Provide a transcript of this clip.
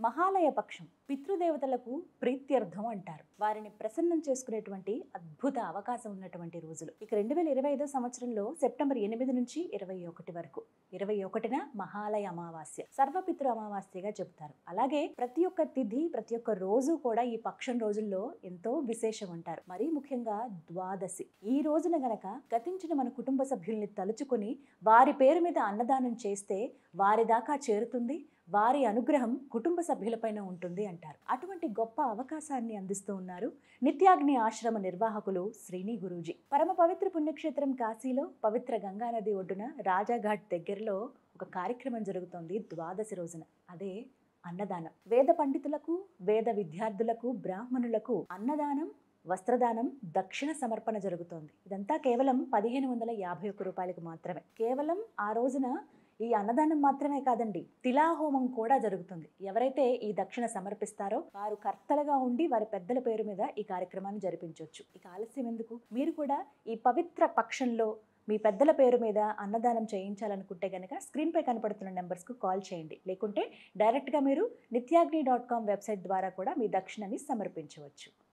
మహాలయ పక్షం పితృదేవతలకు ప్రీత్యర్థం అంటారు. వారిని ప్రసన్నం చేసుకునేటువంటి అద్భుత అవకాశం ఉన్నటువంటి రోజులు. ఇక 2025 సంవత్సరంలో సెప్టెంబర్ 8 నుంచి 21 వరకు 21న మహాలయ అమావాస్య, సర్వపితృ అమావాస్యగా చెబుతారు. అలాగే ప్రతి ఒక్క తిథి, ప్రతి ఒక్క రోజు కూడా ఈ పక్షం రోజుల్లో ఎంతో విశేషం అంటారు. మరీ ముఖ్యంగా ద్వాదశి. ఈ రోజున గనక గతించిన మన కుటుంబ సభ్యుల్ని తలుచుకుని వారి పేరు మీద అన్నదానం చేస్తే వారి దాకా చేరుతుంది, వారి అనుగ్రహం కుటుంబ సభ్యులపైన ఉంటుంది అంటారు. అటువంటి గొప్ప అవకాశాన్ని అందిస్తూ ఉన్నారు నిత్యాగ్ని ఆశ్రమ నిర్వాహకులు శ్రీని గురూజీ. పరమ పవిత్ర పుణ్యక్షేత్రం కాశీలో పవిత్ర గంగా నది ఒడ్డున రాజాఘాట్ దగ్గరలో ఒక కార్యక్రమం జరుగుతోంది ద్వాదశి రోజున. అదే అన్నదానం. వేద పండితులకు, వేద విద్యార్థులకు, బ్రాహ్మణులకు అన్నదానం, వస్త్రదానం, దక్షిణ సమర్పణ జరుగుతోంది. ఇదంతా కేవలం 1551 రూపాయలకు మాత్రమే. కేవలం ఆ రోజున ఈ అన్నదానం మాత్రమే కాదండి, తిలాహోమం కూడా జరుగుతుంది. ఎవరైతే ఈ దక్షిణ సమర్పిస్తారో వారు కర్తలుగా ఉండి వారి పెద్దల పేరు మీద ఈ కార్యక్రమాన్ని జరిపించవచ్చు. ఇక ఆలస్యం ఎందుకు? మీరు కూడా ఈ పవిత్ర పక్షంలో మీ పెద్దల పేరు మీద అన్నదానం చేయించాలనుకుంటే గనక స్క్రీన్పై కనపడుతున్న నెంబర్స్కు కాల్ చేయండి. లేకుంటే డైరెక్ట్గా మీరు nityagni.com వెబ్సైట్ ద్వారా కూడా మీ దక్షిణని సమర్పించవచ్చు.